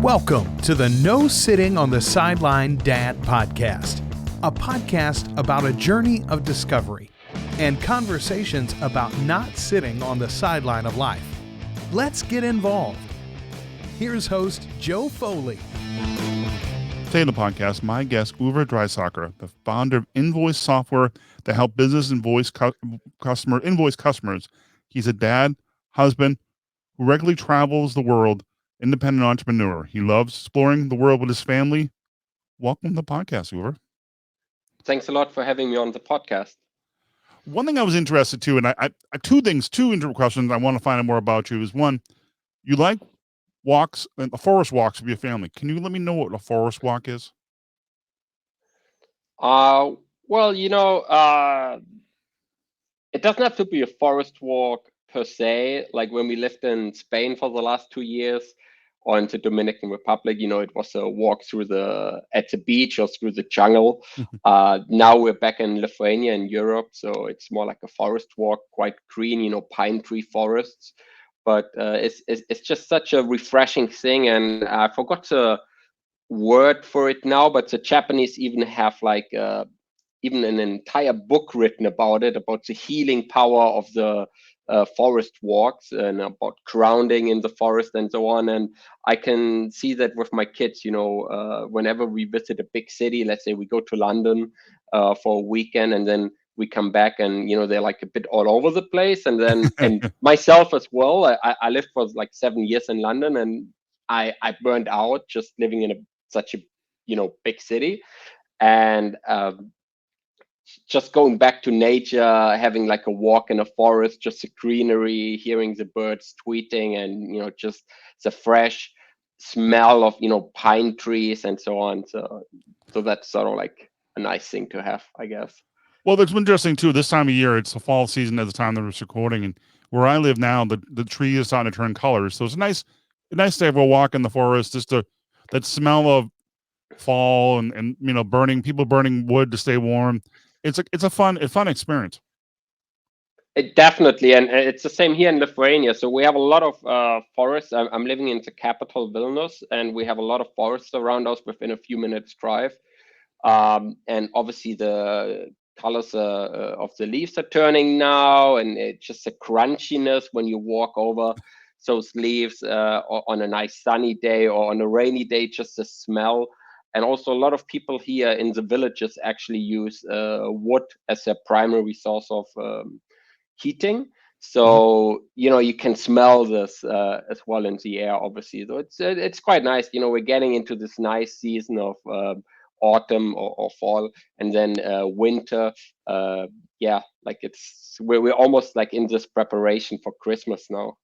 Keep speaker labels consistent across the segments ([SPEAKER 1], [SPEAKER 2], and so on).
[SPEAKER 1] Welcome to the No Sitting on the Sideline Dad podcast, a podcast about a journey of discovery and conversations about not sitting on the sideline of life. Let's get involved. Here's host Joe Foley.
[SPEAKER 2] Today in the podcast, my guest, Uwe Dreissigacker, the founder of Invoice software that help business invoice customers. He's a dad, husband, who regularly travels the world, independent entrepreneur. He loves exploring the world with his family. Welcome to the podcast, Uwe.
[SPEAKER 3] Thanks a lot for having me on the podcast.
[SPEAKER 2] One thing I was interested to, and I two intro questions I want to find out more about you is one, you like walks and forest walks with your family. Can you let me know what a forest walk is?
[SPEAKER 3] Well, it doesn't have to be a forest walk per se. Like when we lived in Spain for the last 2 years or in the Dominican Republic, it was a walk at the beach or through the jungle. Now we're back in Lithuania in Europe, so it's more like a forest walk, quite green, pine tree forests. But it's just such a refreshing thing, and I forgot the word for it now. But the Japanese even have even an entire book written about the healing power of the forest walks and about grounding in the forest and so on. And I can see that with my kids. Whenever we visit a big city, let's say we go to London for a weekend, and then we come back and they're like a bit all over the place, and then and myself as well. I lived for like 7 years in London, and I burned out just living in such a big city, and just going back to nature, having like a walk in a forest, just the greenery, hearing the birds tweeting, and just the fresh smell of pine trees and so on. So that's sort of like a nice thing to have, I guess.
[SPEAKER 2] Well, it's interesting too. This time of year, it's the fall season at the time that we're recording, and where I live now, the tree is starting to turn colors. So it's nice to have a walk in the forest, just that smell of fall and burning wood to stay warm. It's a fun experience.
[SPEAKER 3] It definitely, and it's the same here in Lithuania. So we have a lot of forests. I'm living in the capital, Vilnius, and we have a lot of forests around us within a few minutes drive. And obviously the colors of the leaves are turning now, and it's just a crunchiness when you walk over those leaves on a nice sunny day or on a rainy day, just the smell. And also a lot of people here in the villages actually use wood as their primary source of heating. So, you can smell this as well in the air, obviously. So it's quite nice. We're getting into this nice season of autumn or fall, and then winter. We're almost like in this preparation for Christmas now.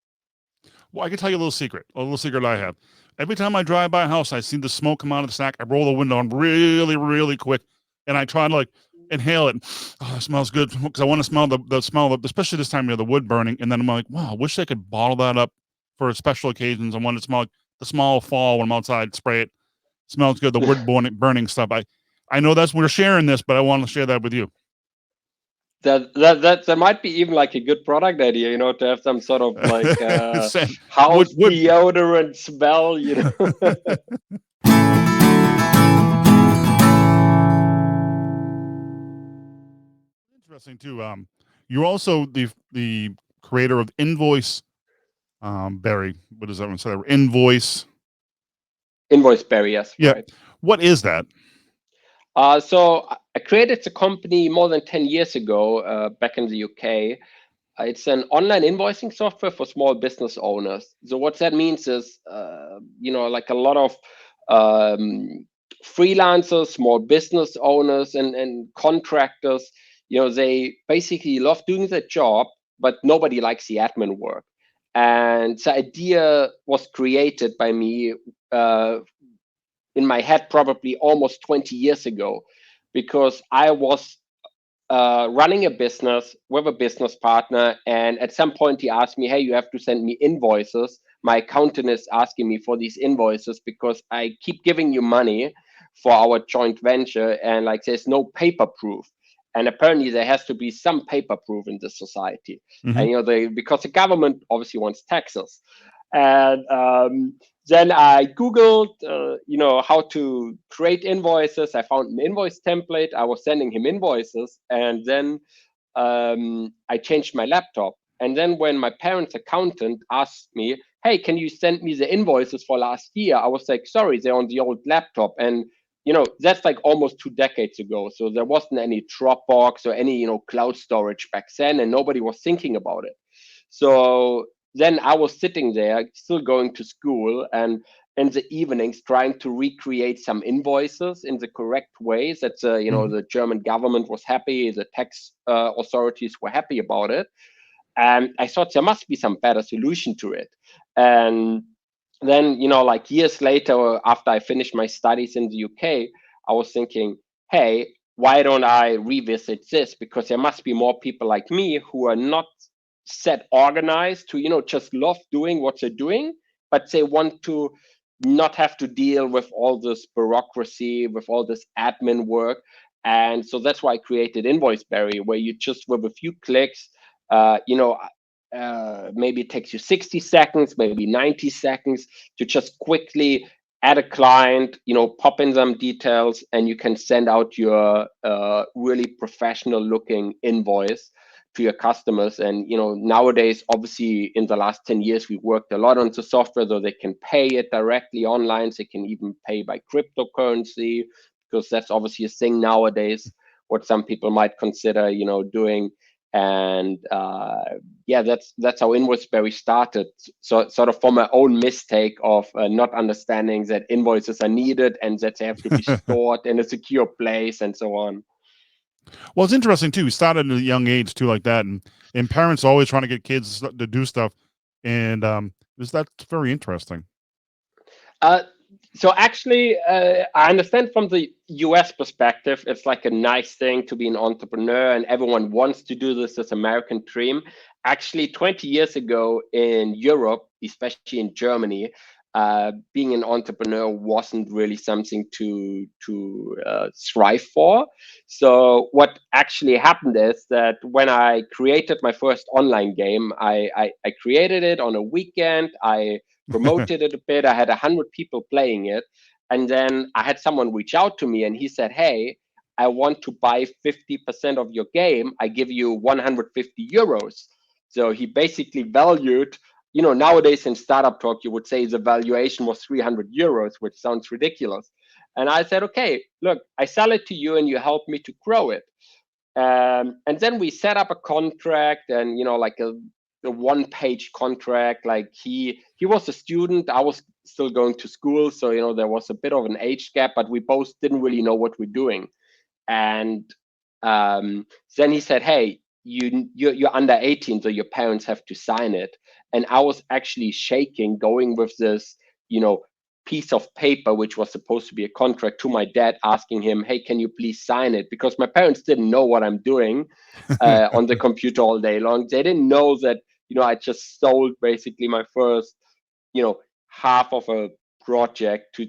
[SPEAKER 2] Well, I can tell you a little secret I have. Every time I drive by a house, I see the smoke come out of the stack. I roll the window on really, really quick, and I try to inhale it. Oh, it smells good, because I want to smell the smell of, especially this time of year, the wood burning. And then I'm like, wow, I wish I could bottle that up for special occasions. I want it to smell like the smell of fall when I'm outside. Spray it. Smells good. The wood burning stuff. I know we're sharing this, but I want to share that with you.
[SPEAKER 3] That might be even like a good product idea, to have some sort of like house
[SPEAKER 2] wood
[SPEAKER 3] deodorant smell,
[SPEAKER 2] Interesting too. You're also the creator of Invoice Berry. What does that one say?
[SPEAKER 3] Invoiceberry, yes.
[SPEAKER 2] Yeah.
[SPEAKER 3] Right.
[SPEAKER 2] What is that?
[SPEAKER 3] So I created the company more than 10 years ago back in the UK. It's an online invoicing software for small business owners. So what that means is, like a lot of freelancers, small business owners, and contractors, they basically love doing their job, but nobody likes the admin work. And the idea was created by me in my head probably almost 20 years ago, because I was running a business with a business partner, and at some point he asked me, hey, you have to send me invoices. My accountant is asking me for these invoices because I keep giving you money for our joint venture, and there's no paper proof. And apparently there has to be some paper proof in this society. And because the government obviously wants taxes. And then I Googled, how to create invoices. I found an invoice template. I was sending him invoices, and then I changed my laptop. And then when my parents' accountant asked me, "Hey, can you send me the invoices for last year?" I was like, "Sorry, they're on the old laptop." And that's like almost 2 decades ago. So there wasn't any Dropbox or any cloud storage back then, and nobody was thinking about it. So then I was sitting there, still going to school, and in the evenings trying to recreate some invoices in the correct ways that the German government was happy, the tax authorities were happy about it, and I thought there must be some better solution to it. And then like years later, after I finished my studies in the UK, I was thinking, hey, why don't I revisit this? Because there must be more people like me who are not set organized to just love doing what they're doing, but they want to not have to deal with all this bureaucracy, with all this admin work. And so that's why I created Invoiceberry, where you just with a few clicks, maybe it takes you 60 seconds, maybe 90 seconds to just quickly add a client, pop in some details, and you can send out your really professional looking invoice to your customers. And nowadays, obviously in the last 10 years, we worked a lot on the software, so they can pay it directly online. They can even pay by cryptocurrency, because that's obviously a thing nowadays, what some people might consider doing. And that's how Invoiceberry started. So sort of from my own mistake of not understanding that invoices are needed and that they have to be stored in a secure place and so on.
[SPEAKER 2] Well, it's interesting too. We started at a young age too, like that, and parents always trying to get kids to do stuff, and that's very interesting.
[SPEAKER 3] So actually, I understand from the US perspective, it's like a nice thing to be an entrepreneur, and everyone wants to do this American dream. Actually, 20 years ago in Europe, especially in Germany, being an entrepreneur wasn't really something to strive for. So what actually happened is that when I created my first online game, I created it on a weekend. I promoted it a bit. I had 100 people playing it. And then I had someone reach out to me and he said, "Hey, I want to buy 50% of your game. I give you 150 euros. So he basically valued, nowadays in startup talk, you would say the valuation was 300 euros, which sounds ridiculous. And I said, "Okay, look, I sell it to you and you help me to grow it." And then we set up a contract, and like a one-page contract. Like he was a student, I was still going to school, so there was a bit of an age gap, but we both didn't really know what we're doing. And then he said, "Hey, you're under 18, so your parents have to sign it." And I was actually shaking, going with this piece of paper, which was supposed to be a contract, to my dad, asking him, "Hey, can you please sign it?" Because my parents didn't know what I'm doing on the computer all day long. They didn't know that I just sold basically my first half of a project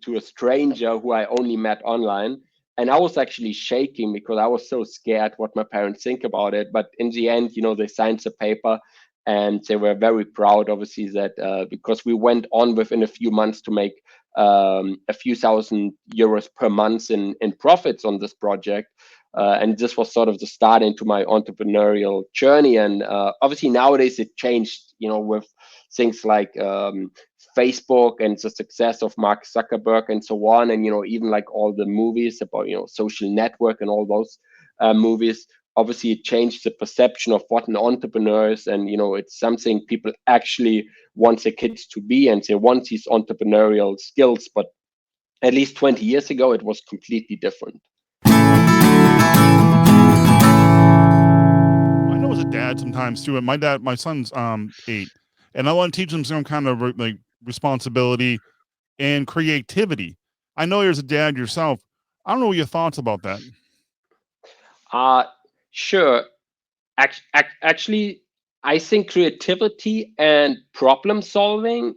[SPEAKER 3] to a stranger who I only met online. And I was actually shaking because I was so scared what my parents think about it. But in the end, they signed the paper, and they were very proud, obviously, that because we went on within a few months to make a few thousand euros per month in profits on this project. And this was sort of the start into my entrepreneurial journey. And obviously nowadays it changed, with things like Facebook and the success of Mark Zuckerberg and so on. And, even like all the movies about, social network and all those movies, obviously it changed the perception of what an entrepreneur is. And, it's something people actually want their kids to be, and they want these entrepreneurial skills. But at least 20 years ago, it was completely different.
[SPEAKER 2] I know as a dad sometimes too, and my son's 8, and I want to teach him some kind of like responsibility and creativity. I know you're as a dad yourself. I don't know what your thoughts about that.
[SPEAKER 3] Sure. Actually, I think creativity and problem solving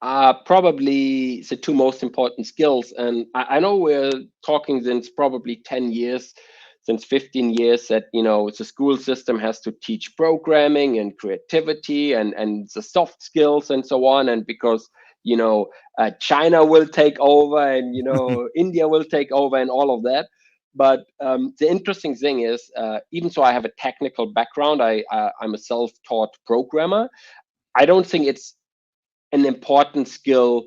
[SPEAKER 3] are probably the two most important skills. And I know we're talking since probably 10 years, since 15 years, that the school system has to teach programming and creativity and the soft skills and so on. And because China will take over, and India will take over, and all of that. But the interesting thing is, even though I have a technical background, I'm a self-taught programmer. I don't think it's an important skill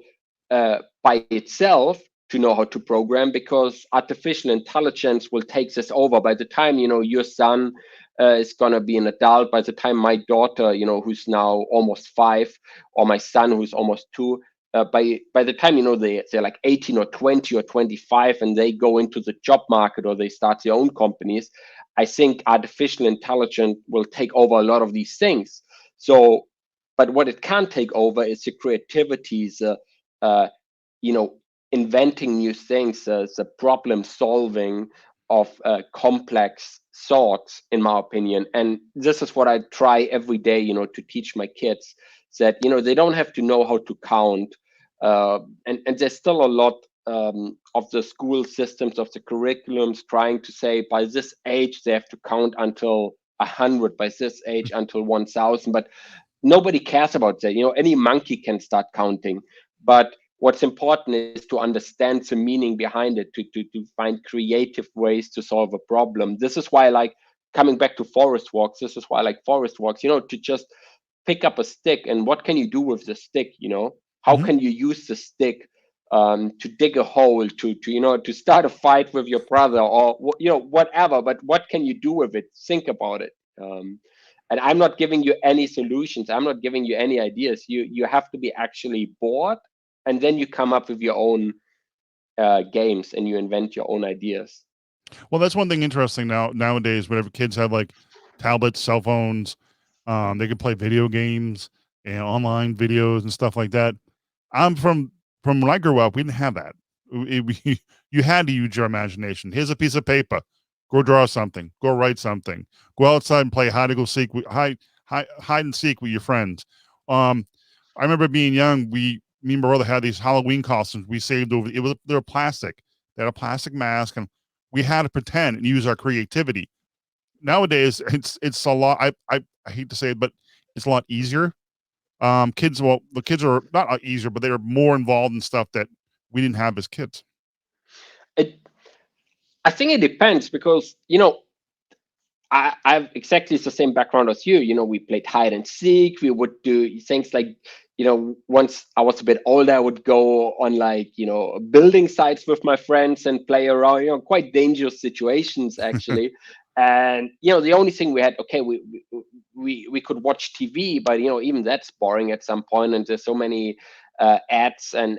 [SPEAKER 3] by itself to know how to program, because artificial intelligence will take this over. By the time your son is going to be an adult, by the time my daughter, who's now almost 5, or my son who's almost 2, by the time they're like 18 or 20 or 25, and they go into the job market or they start their own companies, I think artificial intelligence will take over a lot of these things. So, but what it can't take over is the creativity, inventing new things, the problem solving of complex thoughts, in my opinion. And this is what I try every day, to teach my kids, that they don't have to know how to count, and there's still a lot of the school systems, of the curriculums, trying to say by this age they have to count until 100, by this age until 1000, but nobody cares about that. Any monkey can start counting, but what's important is to understand the meaning behind it, to find creative ways to solve a problem. This is why I like coming back to forest walks. This is why I like forest walks, to just pick up a stick, and what can you do with the stick? How can you use the stick to dig a hole, to start a fight with your brother, or whatever, but what can you do with it? Think about it. And I'm not giving you any solutions. I'm not giving you any ideas. You have to be actually bored, and then you come up with your own games, and you invent your own ideas.
[SPEAKER 2] Well, that's one thing interesting nowadays. Whenever kids have like tablets, cell phones, they can play video games and online videos and stuff like that. I'm from when I grew up, we didn't have that. You had to use your imagination. Here's a piece of paper. Go draw something. Go write something. Go outside and play hide and seek with your friends. I remember being young. Me and my brother had these Halloween costumes we saved over. They were plastic. They had a plastic mask, and we had to pretend and use our creativity. Nowadays, it's a lot. I hate to say it, but it's a lot easier. The kids are not easier, but they're more involved in stuff that we didn't have as kids.
[SPEAKER 3] I think it depends, because I've exactly the same background as you. We played hide and seek. We would do things like, once I was a bit older, I would go on building sites with my friends and play around, quite dangerous situations, actually. And, the only thing we had, okay, we could watch TV, but, even that's boring at some point. And there's so many ads, and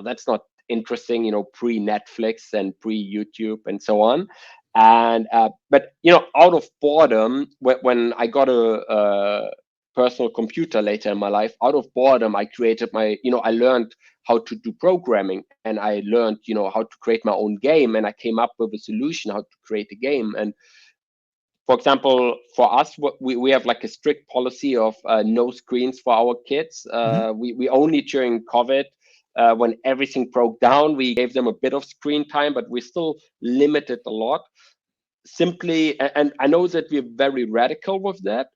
[SPEAKER 3] that's not interesting, pre-Netflix and pre-YouTube and so on. And but out of boredom, when I got a personal computer later in my life, out of boredom, I created I learned how to do programming, and I learned how to create my own game, and I came up with a solution how to create a game. And for example, for us, we have like a strict policy of no screens for our kids. We only during COVID, when everything broke down, we gave them a bit of screen time, but we still limited a lot. Simply, and I know that we're very radical with that,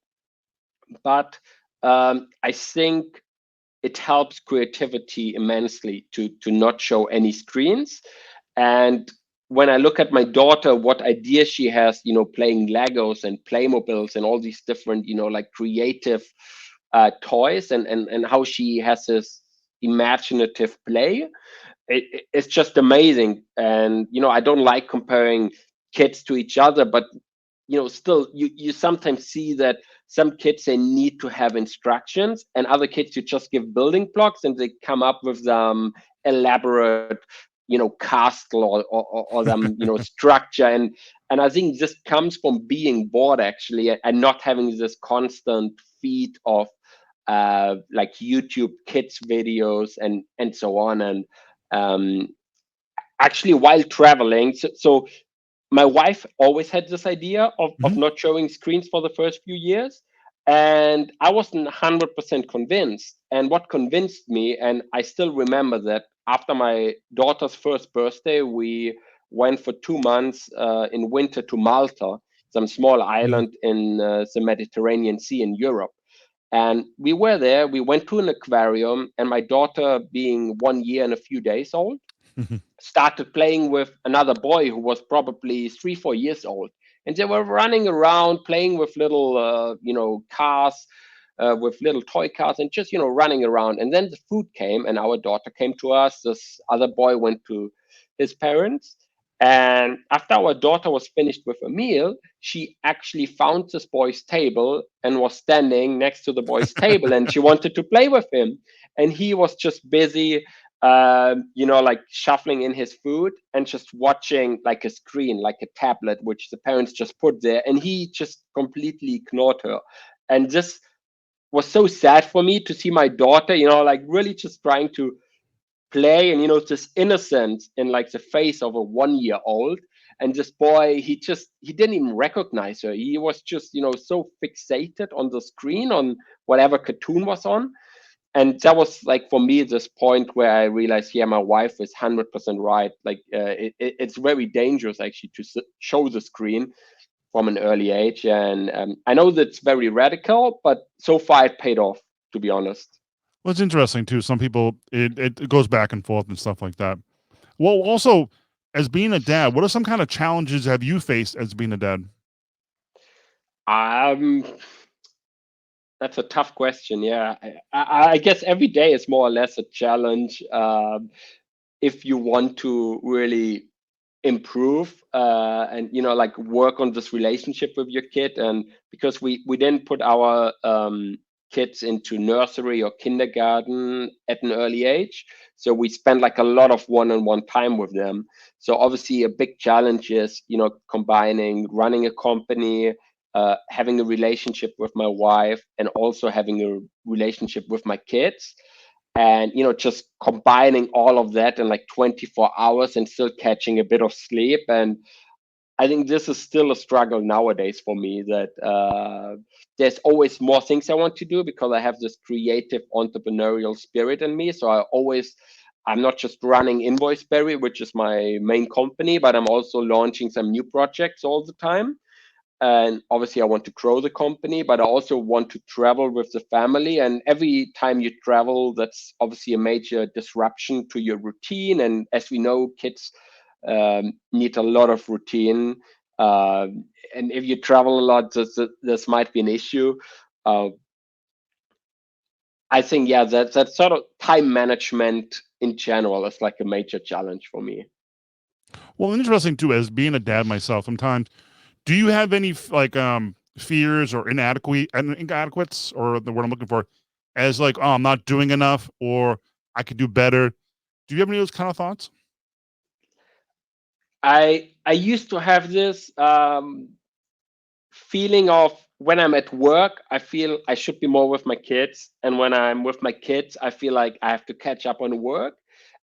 [SPEAKER 3] but I think it helps creativity immensely to not show any screens. And when I look at my daughter, what ideas she has, playing Legos and Playmobiles and all these different, like creative toys, and how she has this imaginative play, it's just amazing. And I don't like comparing kids to each other, but still you sometimes see that some kids, they need to have instructions, and other kids you just give building blocks and they come up with elaborate castle or them structure. And I think this comes from being bored, actually, and not having this constant feed of like YouTube kids videos and so on. And actually, while traveling, so my wife always had this idea of not showing screens for the first few years, and I wasn't 100% convinced. And what convinced me, and I still remember that after my daughter's first birthday, we went for 2 months in winter to Malta, some small island in the Mediterranean Sea in Europe. And we were there. We went to an aquarium, and my daughter, being 1 year and a few days old, started playing with another boy who was probably 3, 4 years old, and they were running around playing with little, cars, with little toy cars, and just running around. And then the food came, and our daughter came to us. This other boy went to his parents, and after our daughter was finished with a meal, she actually found this boy's table and was standing next to the boy's table, and she wanted to play with him, and he was just busy, like shuffling in his food and just watching like a screen, like a tablet, which the parents just put there, and he just completely ignored her. And this was so sad for me to see my daughter, like really just trying to play, and this innocence in like the face of a 1 year old. And this boy, he didn't even recognize her. He was just so fixated on the screen, on whatever cartoon was on. And that was like for me this point where I realized, yeah, my wife is 100% right. Like it's very dangerous actually to show the screen from an early age. And I know that's very radical, but so far it paid off, to be honest.
[SPEAKER 2] Well, it's interesting too. Some people it goes back and forth and stuff like that. Well, also as being a dad, what are some kind of challenges have you faced as being a dad?
[SPEAKER 3] Um, that's a tough question. Yeah, I guess every day is more or less a challenge, if you want to really improve, and like work on this relationship with your kid. And because we didn't put our kids into nursery or kindergarten at an early age, so we spend like a lot of one-on-one time with them. So obviously a big challenge is combining running a company, having a relationship with my wife, and also having a relationship with my kids, and just combining all of that in like 24 hours and still catching a bit of sleep. And I think this is still a struggle nowadays for me, that there's always more things I want to do because I have this creative entrepreneurial spirit in me. So I'm not just running Invoiceberry, which is my main company, but I'm also launching some new projects all the time. And obviously I want to grow the company, but I also want to travel with the family. And every time you travel, that's obviously a major disruption to your routine. And as we know, kids need a lot of routine, and if you travel a lot, this might be an issue. uh, I think, yeah, that sort of time management in general is like a major challenge for me.
[SPEAKER 2] Well, interesting too, as being a dad myself, sometimes do you have any fears or inadequates, or the word I'm looking for, as like, oh, I'm not doing enough, or I could do better? Do you have any of those kind of thoughts?
[SPEAKER 3] I used to have this feeling of, when I'm at work, I feel I should be more with my kids, and when I'm with my kids, I feel like I have to catch up on work.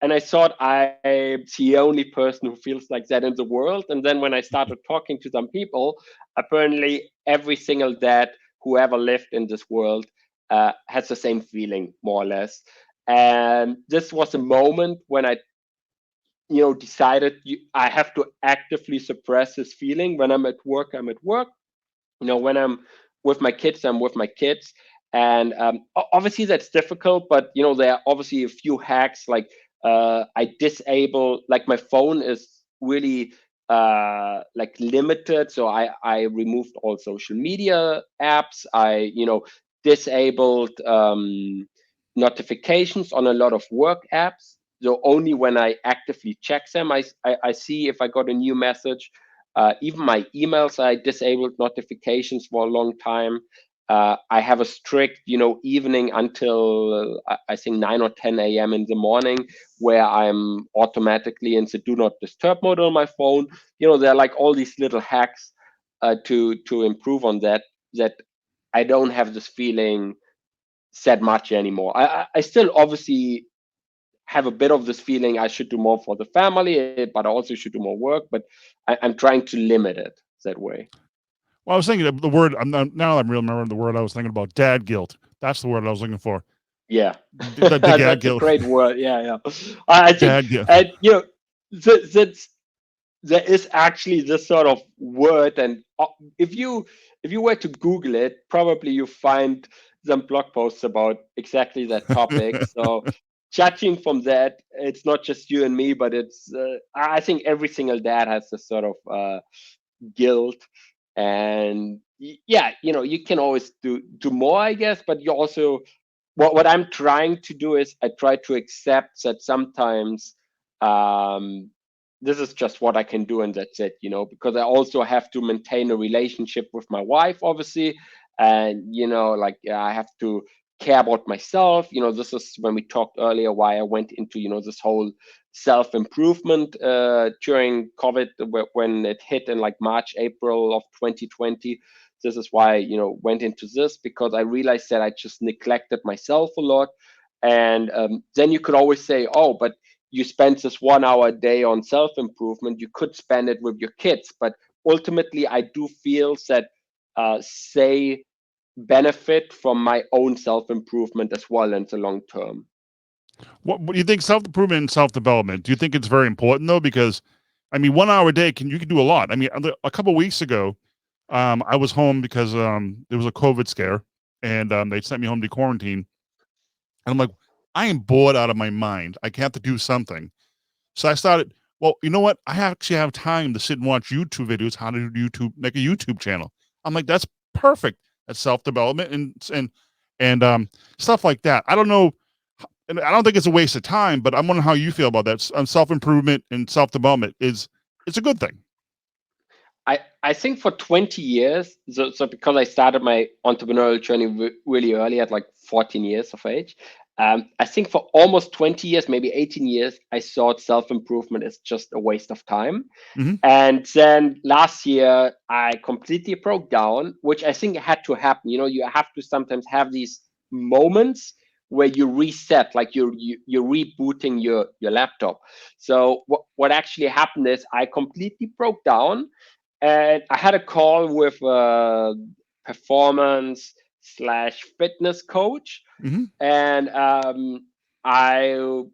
[SPEAKER 3] And I thought I'm the only person who feels like that in the world. And then when I started talking to some people, apparently every single dad who ever lived in this world has the same feeling, more or less. And this was a moment when I decided, I have to actively suppress this feeling. When I'm at work, I'm at work. When I'm with my kids, I'm with my kids. And obviously that's difficult, but there are obviously a few hacks. Like I disable, like my phone is really like limited, so I removed all social media apps. I disabled notifications on a lot of work apps. So only when I actively check them, I see if I got a new message. Even my emails, I disabled notifications for a long time. I have a strict, evening until I think 9 or 10 a.m. in the morning, where I'm automatically in the do not disturb mode on my phone. There are like all these little hacks to improve on that. That I don't have this feeling that much anymore. I still obviously have a bit of this feeling I should do more for the family, but I also should do more work. But I'm trying to limit it that way.
[SPEAKER 2] Well, I was thinking of the word. Now I'm remembering the word I was thinking about. Dad guilt. That's the word I was looking for.
[SPEAKER 3] Yeah,
[SPEAKER 2] The dad
[SPEAKER 3] that's a
[SPEAKER 2] guilt.
[SPEAKER 3] great word. Yeah. I think,
[SPEAKER 2] Dad guilt.
[SPEAKER 3] and that's there is actually this sort of word, and if you were to Google it, probably you find some blog posts about exactly that topic. So judging from that, it's not just you and me, but it's I think every single dad has this sort of guilt. And yeah, you can always do more, I guess, but you also, what I'm trying to do is I try to accept that sometimes this is just what I can do and that's it, because I also have to maintain a relationship with my wife, obviously. And, like I have to care about myself. This is when we talked earlier why I went into, this whole self-improvement during COVID when it hit in like March, April of 2020. This is why I went into this, because I realized that I just neglected myself a lot. And then you could always say, oh, but you spend this 1 hour a day on self-improvement, you could spend it with your kids. But ultimately, I do feel that they benefit from my own self-improvement as well in the long term.
[SPEAKER 2] What do you think, self-improvement and self-development? Do you think it's very important though? Because I mean, 1 hour a day you can do a lot. I mean, a couple of weeks ago, I was home because there was a COVID scare, and they sent me home to quarantine. And I'm like, I am bored out of my mind. I have to do something. So I started. Well, you know what? I actually have time to sit and watch YouTube videos. How to do YouTube, make a YouTube channel. I'm like, that's perfect. That's self-development and stuff like that. I don't know. And I don't think it's a waste of time, but I'm wondering how you feel about that. Self-improvement and self-development it's a good thing.
[SPEAKER 3] I think for 20 years, so because I started my entrepreneurial journey really early at like 14 years of age, I think for almost 20 years, maybe 18 years, I thought self-improvement is just a waste of time.
[SPEAKER 2] Mm-hmm.
[SPEAKER 3] And then last year, I completely broke down, which I think had to happen. You have to sometimes have these moments where you reset, like you're rebooting your laptop. So what actually happened is I completely broke down, and I had a call with a performance/fitness coach,
[SPEAKER 2] Mm-hmm.
[SPEAKER 3] and I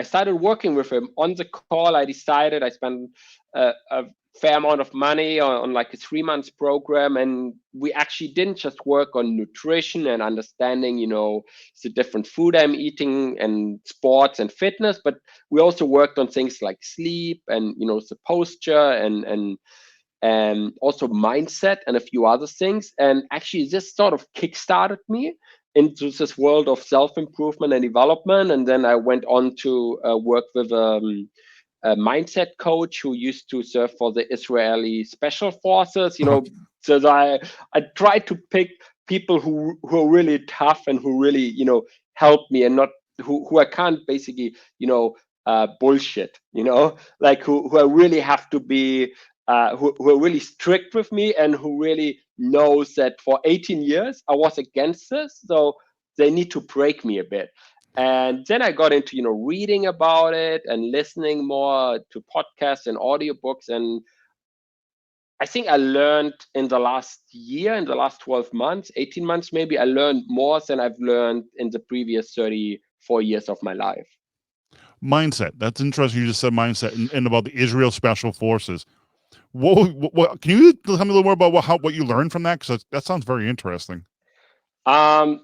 [SPEAKER 3] started working with him. On the call, I decided I spent a fair amount of money on like a 3 month program, and we actually didn't just work on nutrition and understanding, the different food I'm eating and sports and fitness, but we also worked on things like sleep and the posture and also mindset and a few other things. And actually, this sort of kickstarted me into this world of self-improvement and development. And then I went on to work with a mindset coach who used to serve for the Israeli special forces. So I try to pick people who are really tough and who really help me, and not who I can't basically bullshit. Like who I really have to be. Who are really strict with me and who really knows that for 18 years I was against this, so they need to break me a bit. And then I got into reading about it and listening more to podcasts and audiobooks. And I think I learned in the last year, in the last 12 months, 18 months maybe, I learned more than I've learned in the previous 34 years of my life.
[SPEAKER 2] Mindset. That's interesting. You just said mindset and about the Israel Special Forces. What can you tell me a little more about what you learned from that? Because that sounds very interesting.
[SPEAKER 3] I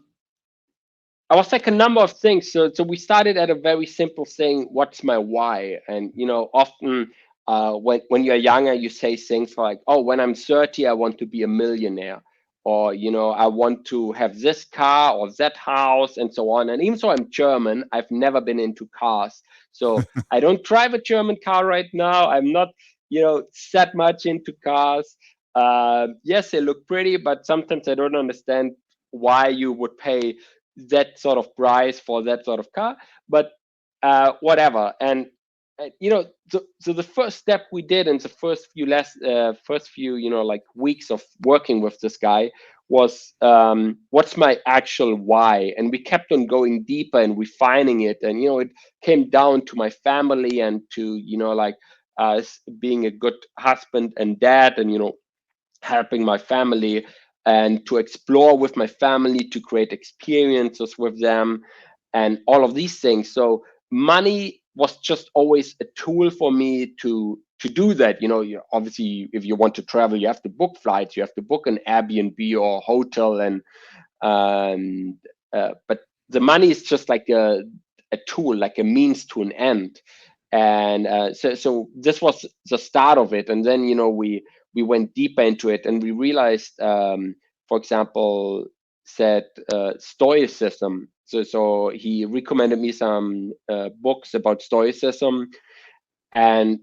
[SPEAKER 3] was like a number of things. So we started at a very simple thing. What's my why? And often when you're younger, you say things like, "Oh, when I'm 30, I want to be a millionaire," or "I want to have this car or that house," and so on. And even though I'm German, I've never been into cars, so I don't drive a German car right now. I'm not that much into cars. Yes, they look pretty, but sometimes I don't understand why you would pay that sort of price for that sort of car. But whatever. And so the first step we did in the first few like weeks of working with this guy was what's my actual why. And we kept on going deeper and refining it. And it came down to my family and to like being a good husband and dad, and helping my family and to explore with my family, to create experiences with them and all of these things. So money was just always a tool for me to do that. Obviously, if you want to travel, you have to book flights, you have to book an Airbnb or hotel, and and but the money is just like a tool, like a means to an end. And so this was the start of it, and then we went deeper into it, and we realized, for example, said stoicism. So he recommended me some books about stoicism, and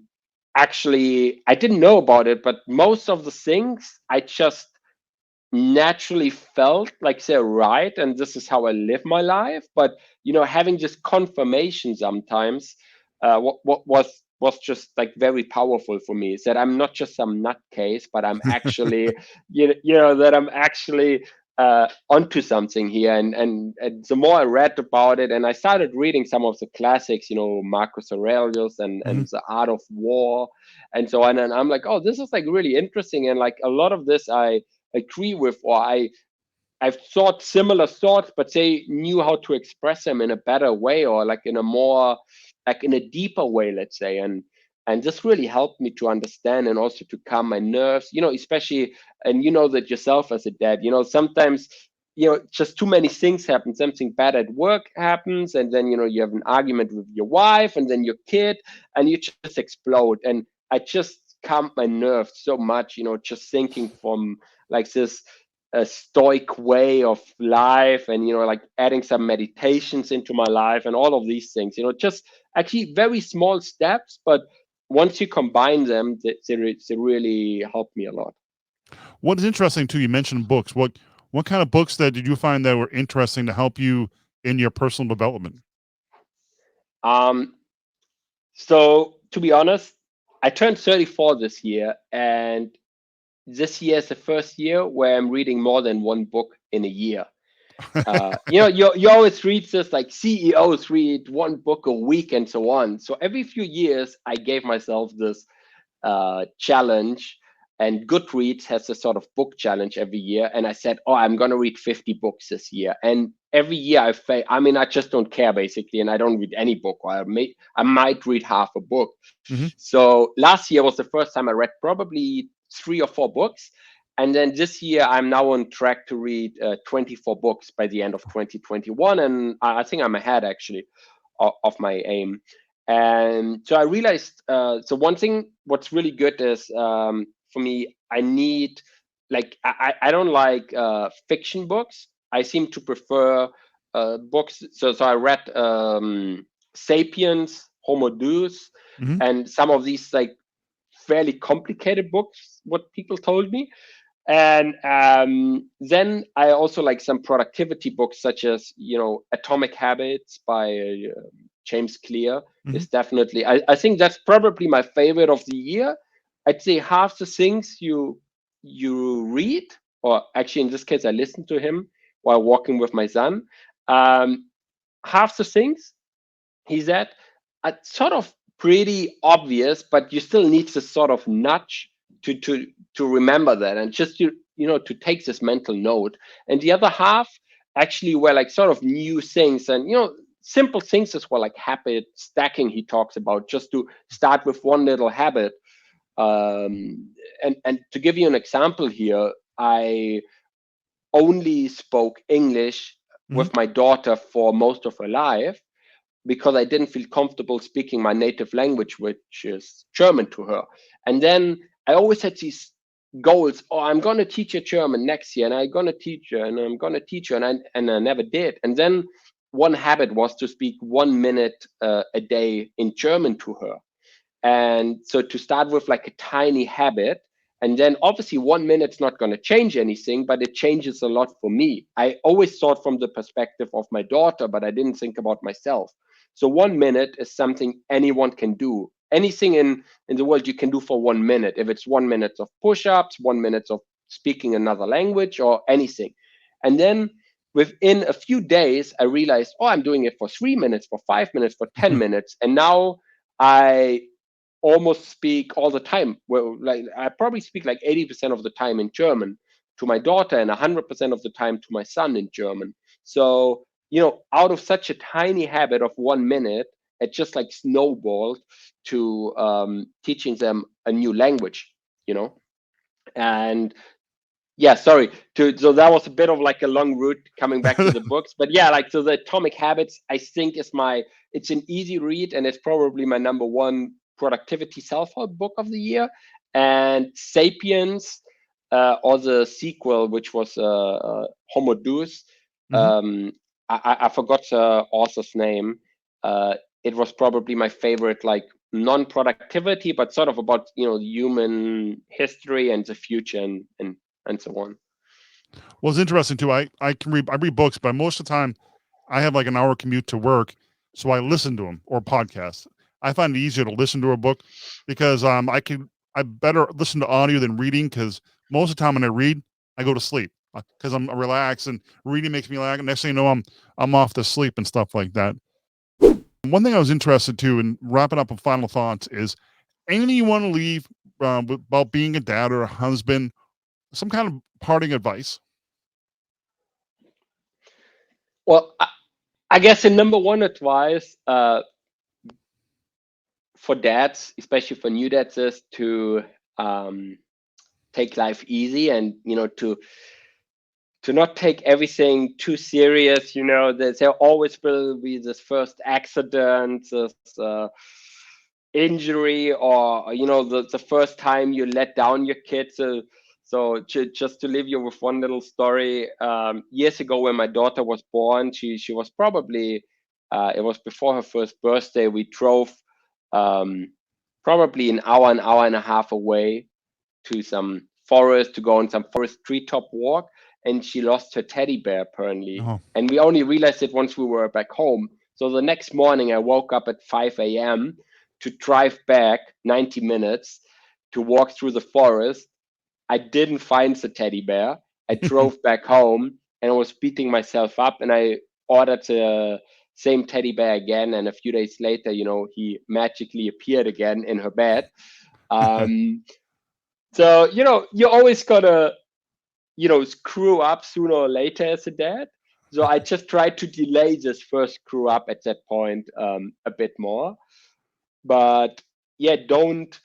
[SPEAKER 3] actually I didn't know about it, but most of the things I just naturally felt like they're right, and this is how I live my life. But having just confirmation sometimes, what was just like very powerful for me, is that I'm not just some nutcase, but I'm actually that I'm actually onto something here. And the more I read about it, and I started reading some of the classics, Marcus Aurelius and the Art of War and so on, and I'm like, oh, this is like really interesting, and like a lot of this I agree with, or I've thought similar thoughts, but they knew how to express them in a better way, or like in a more, like in a deeper way, let's say. And this really helped me to understand, and also to calm my nerves, especially, and that yourself as a dad, sometimes just too many things happen. Something bad at work happens, and then you have an argument with your wife, and then your kid, and you just explode. And I just calmed my nerves so much, just thinking from like this a stoic way of life, and like adding some meditations into my life, and all of these things, just actually very small steps, but once you combine them, they really help me a lot.
[SPEAKER 2] What is interesting too, you mentioned books. What kind of books that did you find that were interesting to help you in your personal development?
[SPEAKER 3] So to be honest, I turned 34 this year, and this year is the first year where I'm reading more than one book in a year. You always read this, like CEOs read one book a week and so on. So every few years, I gave myself this challenge, and Goodreads has a sort of book challenge every year. And I said, oh, I'm going to read 50 books this year. And every year I fail. I mean, I just don't care basically, and I don't read any book. Or I might read half a book.
[SPEAKER 2] Mm-hmm.
[SPEAKER 3] So last year was the first time I read probably 3 or 4 books. And then this year, I'm now on track to read 24 books by the end of 2021. And I think I'm ahead, actually, of my aim. And so I realized, so one thing, what's really good is, for me, I need, like, I don't like fiction books. I seem to prefer books. So I read Sapiens, Homo Deus,
[SPEAKER 2] Mm-hmm.
[SPEAKER 3] and some of these, like, fairly complicated books, what people told me. And then I also like some productivity books, such as Atomic Habits by James Clear.
[SPEAKER 2] Mm-hmm.
[SPEAKER 3] Is definitely, I think that's probably my favorite of the year. I'd say half the things you read, or actually in this case I listened to him while walking with my son. Half the things he said are sort of pretty obvious, but you still need this sort of nudge to remember that, and just to take this mental note. And the other half actually were like sort of new things, and simple things as well, like habit stacking he talks about, just to start with one little habit. And to give you an example here, I only spoke English with my daughter for most of her life, because I didn't feel comfortable speaking my native language, which is German, to her. And then I always had these goals. Oh, I'm going to teach her German next year, and I'm going to teach her, and I'm going to teach her, and I never did. And then one habit was to speak 1 minute a day in German to her. And so to start with like a tiny habit, and then obviously 1 minute's not going to change anything, but it changes a lot for me. I always thought from the perspective of my daughter, but I didn't think about myself. So 1 minute is something anyone can do. Anything in the world you can do for 1 minute. If it's 1 minute of push-ups, 1 minute of speaking another language, or anything. And then within a few days, I realized, oh, I'm doing it for 3 minutes, for 5 minutes, for 10 minutes. And now I almost speak all the time. Well, like I probably speak like 80% of the time in German to my daughter, and 100% of the time to my son in German. So, out of such a tiny habit of 1 minute, it just like snowballed to teaching them a new language, and Yeah, sorry. So that was a bit of like a long route coming back to the books, but yeah, like so the Atomic Habits, I think it's an easy read, and it's probably my number one productivity self-help book of the year. And Sapiens, or the sequel, which was Homo Deus. I forgot the author's name. It was probably my favorite, like non-productivity, but sort of about human history and the future and so on.
[SPEAKER 2] Well, it's interesting too. I read books, but most of the time I have like an hour commute to work, so I listen to them or podcasts. I find it easier to listen to a book because I better listen to audio than reading, because most of the time when I read, I go to sleep because I'm relaxed, and reading makes me relax. Next thing you know, I'm off to sleep and stuff like that. One thing I was interested to, and wrapping up with final thoughts, is anything you want to leave about being a dad or a husband, some kind of parting advice?
[SPEAKER 3] Well, I guess the number one advice for dads, especially for new dads, is to take life easy, and to not take everything too serious. There always will be this first accident, this injury, or the first time you let down your kids. So just to leave you with one little story, years ago when my daughter was born, she was probably it was before her first birthday. We drove probably an hour and a half away to some forest to go on some forest treetop walk, and she lost her teddy bear apparently.
[SPEAKER 2] Oh.
[SPEAKER 3] And we only realized it once we were back home. So the next morning I woke up at 5 a.m. to drive back 90 minutes to walk through the forest. I didn't find the teddy bear. I drove back home and I was beating myself up, and I ordered the same teddy bear again, and a few days later, he magically appeared again in her bed. So you always gotta screw up sooner or later as a dad. So I just tried to delay this first screw up at that point a bit more. But yeah, don't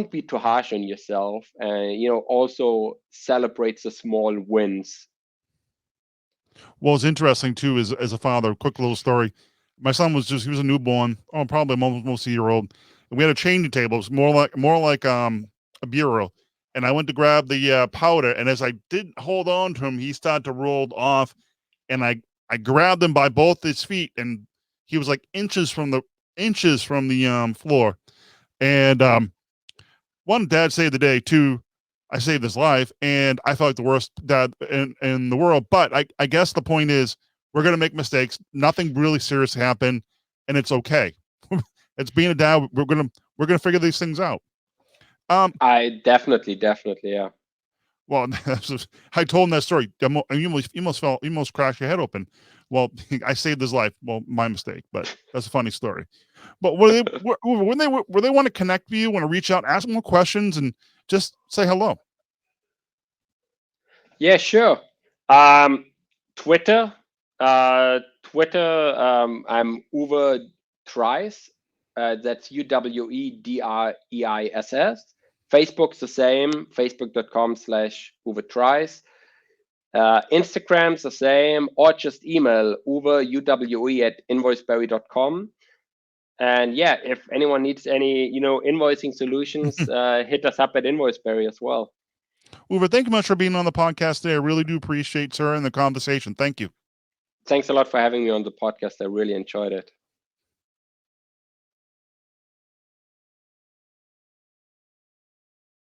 [SPEAKER 3] be too harsh on yourself, and also celebrate the small wins.
[SPEAKER 2] Well, it's interesting too, as a father. Quick little story. My son he was a newborn, probably almost a year old, and we had a changing table. It was more like a bureau. And I went to grab the powder, and as I did hold on to him, he started to roll off, and I grabbed him by both his feet, and he was like inches from the floor. And one, dad saved the day. Two, I saved his life, and I felt like the worst dad in the world. But I guess the point is, we're gonna make mistakes. Nothing really serious happened, and it's okay. It's being a dad. We're gonna figure these things out.
[SPEAKER 3] I definitely, yeah.
[SPEAKER 2] Well, I told him that story. You almost crashed your head open. Well, I saved his life. Well, my mistake, but that's a funny story. But when they want to connect with you, want to reach out, ask more questions, and just say hello.
[SPEAKER 3] Yeah, sure. Twitter, I'm Uwe Dreiss. That's UWEDREISS. Facebook's the same, facebook.com/Uwe Dreiss. Instagram's the same, or just email uwe@invoiceberry.com. And yeah, if anyone needs any, invoicing solutions, hit us up at Invoiceberry as well.
[SPEAKER 2] Uwe, thank you much for being on the podcast today. I really do appreciate, sir, and the conversation. Thank you.
[SPEAKER 3] Thanks a lot for having me on the podcast. I really enjoyed it.